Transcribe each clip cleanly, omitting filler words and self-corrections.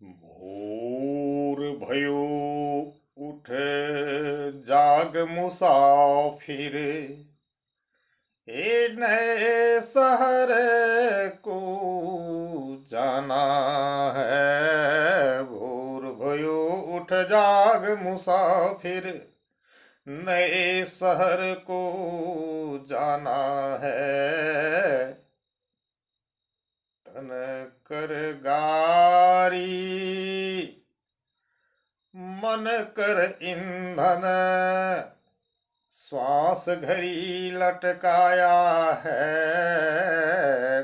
भोर भयो उठे जाग मुसाफिर, ए नए शहर को जाना है। भोर भयो उठ जाग मुसाफिर, नए शहर को जाना है। तन कर गारी मन कर ईंधन, श्वास घड़ी लटकाया है।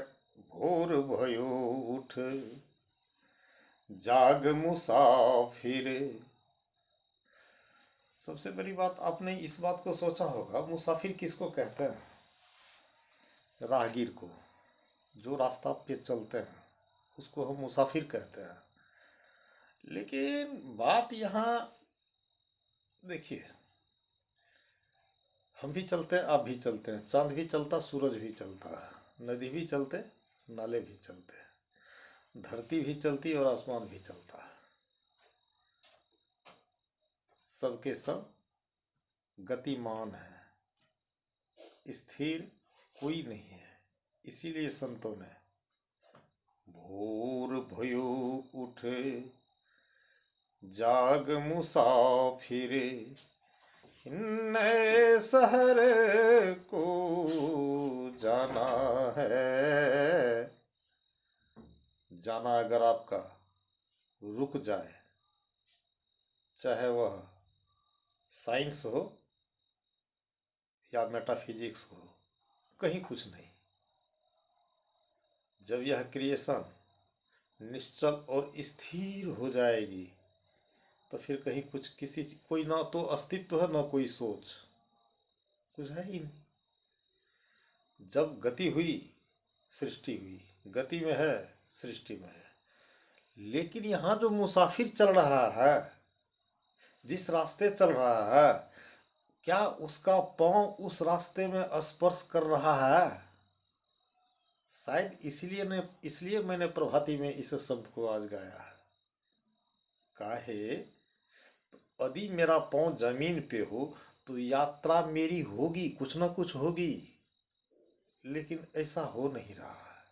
भोर भयो उठ जाग मुसाफिर। सबसे बड़ी बात, आपने इस बात को सोचा होगा, मुसाफिर किसको कहते हैं? राहगीर को। जो रास्ता पे चलते हैं उसको हम मुसाफिर कहते हैं। लेकिन बात यहाँ देखिए, हम भी चलते हैं, आप भी चलते हैं, चांद भी चलता, सूरज भी चलता है, नदी भी चलते, नाले भी चलते हैं, धरती भी चलती और आसमान भी चलता है। सबके सब गतिमान है, स्थिर कोई नहीं है। इसीलिए संतों ने भोर भयो उठ जाग मुसाफिर, नए शहर को जाना है। जाना अगर आपका रुक जाए, चाहे वह साइंस हो या मेटाफिजिक्स हो, कहीं कुछ नहीं। जब यह क्रिएशन निश्चल और स्थिर हो जाएगी तो फिर कहीं कुछ किसी कोई ना तो अस्तित्व है, ना कोई सोच, कुछ है ही नहीं। जब गति हुई सृष्टि हुई, गति में है सृष्टि में है। लेकिन यहाँ जो मुसाफिर चल रहा है, जिस रास्ते चल रहा है, क्या उसका पांव उस रास्ते में स्पर्श कर रहा है? शायद इसलिए मैंने प्रभाती में इस शब्द को आज गाया है। काहे तो यदि मेरा पांव जमीन पे हो तो यात्रा मेरी होगी, कुछ ना कुछ होगी। लेकिन ऐसा हो नहीं रहा है।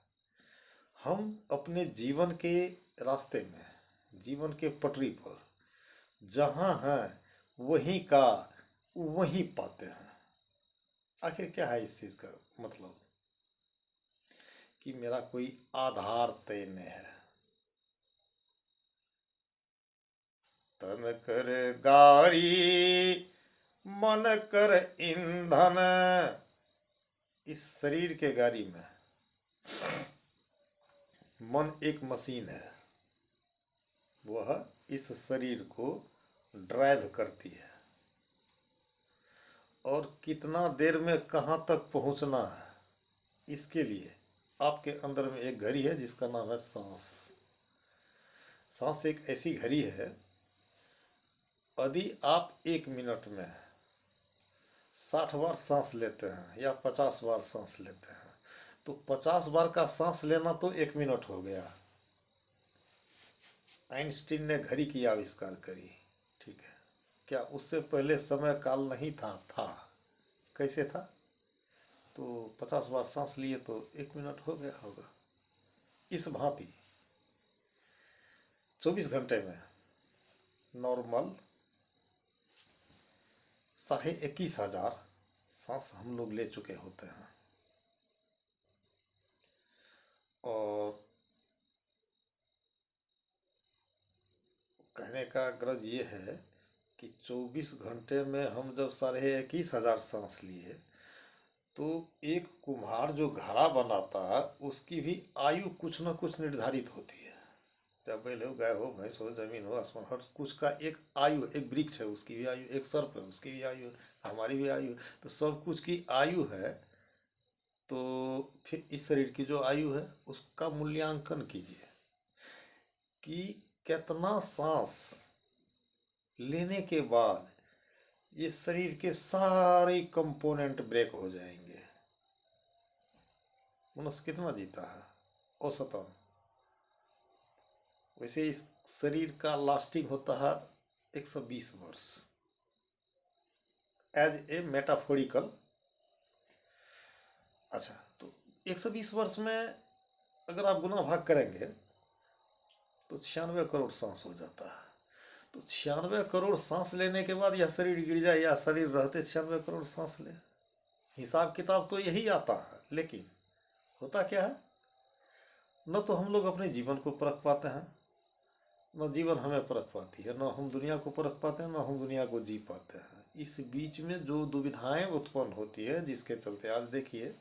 हम अपने जीवन के रास्ते में, जीवन के पटरी पर जहाँ हैं वहीं का वहीं पाते हैं। आखिर क्या है इस चीज का मतलब? कि मेरा कोई आधार तय नहीं है। तन कर गारी मन कर ईंधन। इस शरीर के गाड़ी में मन एक मशीन है, वह इस शरीर को ड्राइव करती है। और कितना देर में कहाँ तक पहुँचना है, इसके लिए आपके अंदर में एक घड़ी है जिसका नाम है सांस। सांस एक ऐसी घड़ी है, यदि आप 1 मिनट में 60 बार सांस लेते हैं या 50 बार सांस लेते हैं तो 50 बार का सांस लेना तो 1 मिनट हो गया। आइंस्टीन ने घड़ी की आविष्कार करी, ठीक है। क्या उससे पहले समय काल नहीं था? कैसे था? तो 50 बार सांस लिए तो 1 मिनट हो गया होगा। इस भांति 24 घंटे में नॉर्मल 21,500 सांस हम लोग ले चुके होते हैं। और कहने का ग्रज ये है कि 24 घंटे में हम जब 21,500 सांस लिए तो एक कुम्हार जो घड़ा बनाता है उसकी भी आयु कुछ न कुछ निर्धारित होती है। जब बैल हो, गाय हो, भैंस हो, जमीन हो, आसमान, हर कुछ का एक आयु, एक वृक्ष है उसकी भी आयु, एक सर्प है उसकी भी आयु, हमारी भी आयु है। तो सब कुछ की आयु है। तो फिर इस शरीर की जो आयु है उसका मूल्यांकन कीजिए कि कितना सांस लेने के बाद ये शरीर के सारे कंपोनेंट ब्रेक हो जाएंगे। मनुष्य कितना जीता है औसतन? वैसे इस शरीर का लास्टिंग होता है 120 वर्ष, एज ए मेटाफोरिकल। अच्छा, तो 120 वर्ष में अगर आप गुना भाग करेंगे तो 96 करोड़ सांस हो जाता है। तो 96 करोड़ सांस लेने के बाद यह शरीर गिर जाए या शरीर रहते 96 करोड़ सांस ले, हिसाब किताब तो यही आता है। लेकिन होता क्या है, न तो हम लोग अपने जीवन को परख पाते हैं, न जीवन हमें परख पाती है, न हम दुनिया को परख पाते हैं, न हम दुनिया को जी पाते हैं। इस बीच में जो दुविधाएं उत्पन्न होती है, जिसके चलते आज देखिए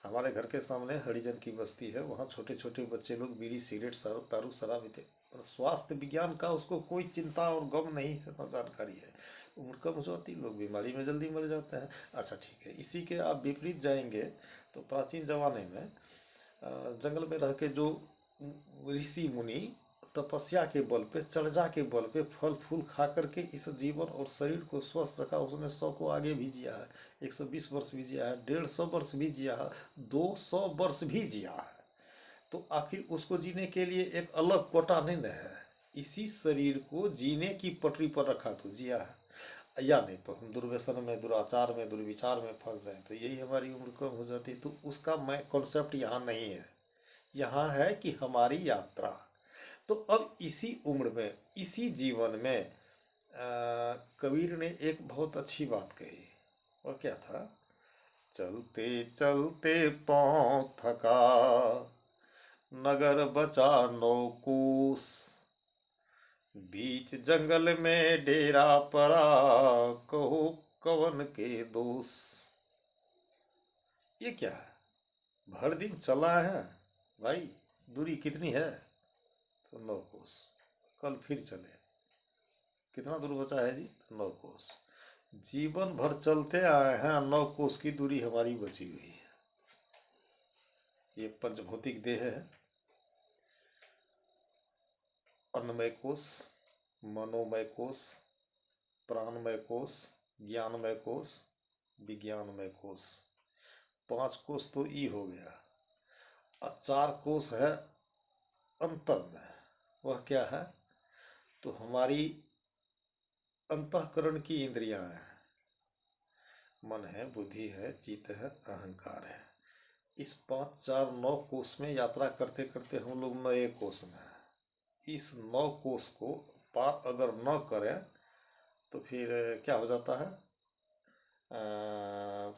हमारे घर के सामने हरिजन की बस्ती है, वहाँ छोटे छोटे बच्चे लोग बीड़ी सिगरेट दारू शराब पीते, और स्वास्थ्य विज्ञान का उसको कोई चिंता और गम नहीं है, न जानकारी है। उम्र कम हो जाती, लोग बीमारी में जल्दी मर जाते हैं। अच्छा ठीक है, इसी के आप विपरीत जाएंगे तो प्राचीन जमाने में जंगल में रह के जो ऋषि मुनि तपस्या के बल पे, चर्चा के बल पे, फल फूल खा करके इस जीवन और शरीर को स्वस्थ रखा, उसने 100 को आगे भी जिया है, 120 वर्ष भी जिया है, 150 वर्ष भी जिया है, 200 वर्ष भी जिया है। तो आखिर उसको जीने के लिए एक अलग कोटा नहीं न है, इसी शरीर को जीने की पटरी पर रखा तो जिया है। या नहीं तो हम दुर्व्यसन में, दुराचार में, दुर्विचार में फंस जाए तो यही हमारी उम्र कम हो जाती है। तो उसका मैं कॉन्सेप्ट यहाँ नहीं है, यहाँ है कि हमारी यात्रा। तो अब इसी उम्र में, इसी जीवन में कबीर ने एक बहुत अच्छी बात कही। वह क्या था, चलते चलते पाँव थका, नगर बचा 9 कोस, बीच जंगल में डेरा पड़ा, कहो कवन के दोष। ये क्या है, भर दिन चला है भाई, दूरी कितनी है, तो 9 कोस। कल फिर चले, कितना दूर बचा है जी, 9 कोस। जीवन भर चलते आए हैं, 9 कोस की दूरी हमारी बची हुई है। ये पंचभौतिक देह है, अन्नमय कोश, मनोमय कोश, प्राणमय कोश, ज्ञानमय कोश, विज्ञानमय कोश। 5 कोश तो ई हो गया, और 4 कोश है अंतर में। वह क्या है, तो हमारी अंतःकरण की इंद्रियां हैं, मन है, बुद्धि है, चित्त है, अहंकार है। इस 5 4 9 कोश में यात्रा करते करते हम लोग 9 कोश में हैं। इस 9 कोश को पार अगर न करें तो फिर क्या हो जाता है,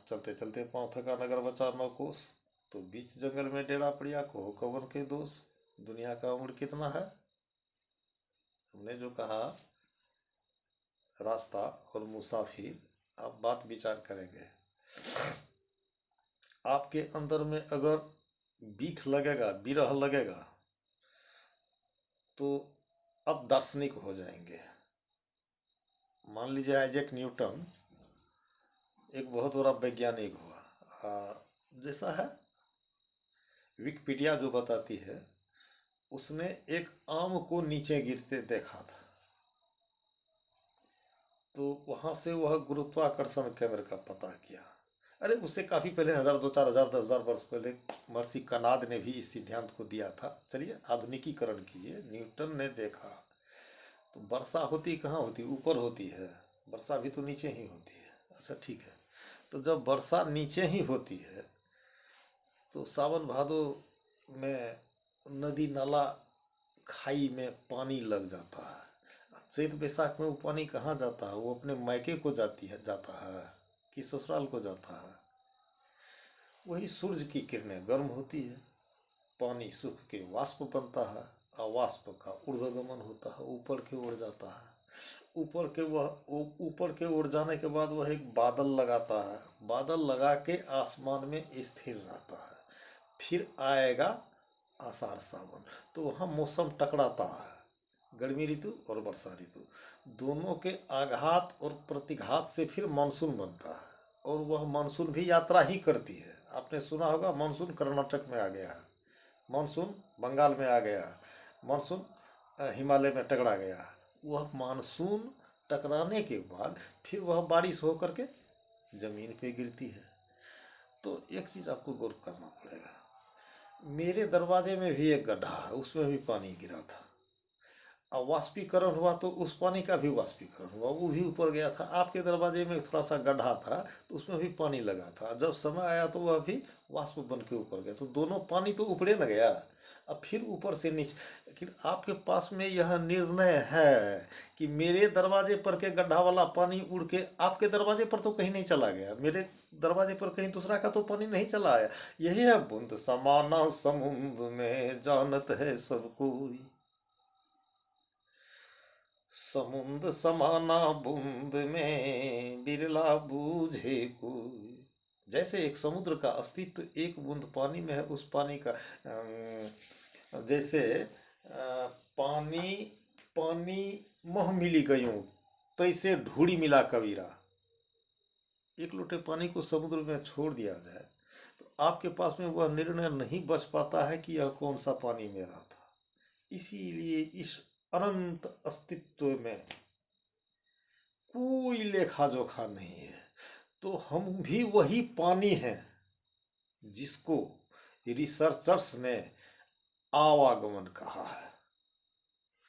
चलते चलते पाँव थका, नगर बचा 9 कोस, तो बीच जंगल में डेरा पड़िया, कहो कवन के दोष। दुनिया का उम्र कितना है, हमने जो कहा रास्ता और मुसाफिर, आप बात विचार करेंगे, आपके अंदर में अगर बीख लगेगा, विरह लगेगा, तो अब दार्शनिक हो जाएंगे। मान लीजिए आइजैक न्यूटन एक बहुत बड़ा वैज्ञानिक हुआ, जैसा है विकिपीडिया जो बताती है, उसने एक आम को नीचे गिरते देखा था, तो वहां से वह गुरुत्वाकर्षण केंद्र का पता किया। अरे उससे काफी पहले 1000 2 4 हजार 10,000 वर्ष पहले महर्षि कनाद ने भी इस सिद्धांत को दिया था। चलिए आधुनिकीकरण कीजिए, न्यूटन ने देखा तो वर्षा होती कहाँ होती, ऊपर होती है, वर्षा भी तो नीचे ही होती है। अच्छा ठीक है, तो जब वर्षा नीचे ही होती है तो सावन भादो में नदी नाला खाई में पानी लग जाता है, चैत बैसाख में वो पानी कहाँ जाता है, वो अपने मायके को जाता है कि ससुराल को जाता है। वही सूरज की किरणें गर्म होती है, पानी सूख के वाष्प बनता है, और वाष्प का ऊर्ध्वगमन होता है, ऊपर की ओर जाता है। ऊपर के ओर जाने के बाद वह एक बादल लगाता है, बादल लगा के आसमान में स्थिर रहता है। फिर आएगा आषाढ़ सावन, तो वहाँ मौसम टकराता है, गर्मी ऋतु और वर्षा ऋतु दोनों के आघात और प्रतिघात से फिर मानसून बनता है, और वह मानसून भी यात्रा ही करती है। आपने सुना होगा मानसून कर्नाटक में आ गया है, मानसून बंगाल में आ गया, मानसून हिमालय में टकरा गया। वह मानसून टकराने के बाद फिर वह बारिश होकर के जमीन पे गिरती है। तो एक चीज़ आपको गौर करना पड़ेगा, मेरे दरवाजे में भी एक गड्ढा है, उसमें भी पानी गिरा था, वाष्पीकरण हुआ तो उस पानी का भी वाष्पीकरण हुआ, वो भी ऊपर गया था। आपके दरवाजे में थोड़ा सा गड्ढा था तो उसमें भी पानी लगा था, जब समय आया तो वह भी वाष्प बन के ऊपर गया, तो दोनों पानी तो ऊपरे न गया, अब फिर ऊपर से नीचे। लेकिन आपके पास में यह निर्णय है कि मेरे दरवाजे पर के गड्ढा वाला पानी उड़ के आपके दरवाजे पर तो कहीं नहीं चला गया, मेरे दरवाजे पर कहीं दूसरा का तो पानी नहीं चला आया। यही है बूंद समाना समुद्र में, जानत है सब कोई। समुद्र समाना बूंद में, बिरला बूझे कोई। जैसे एक समुद्र का अस्तित्व एक बूंद पानी में है, उस पानी का जैसे पानी पानी मह मिली गयूं, तैसे ढूढ़ी मिला कबीरा। एक लोटे पानी को समुद्र में छोड़ दिया जाए तो आपके पास में वह निर्णय नहीं बच पाता है कि यह कौन सा पानी मेरा था। इसीलिए इस अनंत अस्तित्व में कोई लेखा जोखा नहीं है, तो हम भी वही पानी हैं जिसको रिसर्चर्स ने आवागमन कहा है।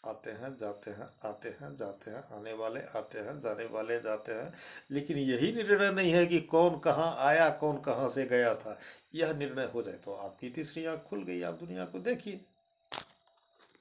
आते हैं जाते हैं, आते हैं जाते हैं, आने वाले आते हैं, जाने वाले जाते हैं, लेकिन यही निर्णय नहीं है कि कौन कहाँ आया कौन कहाँ से गया था। यह निर्णय हो जाए तो आपकी तीसरी आंख खुल गई, आप दुनिया को देखिए।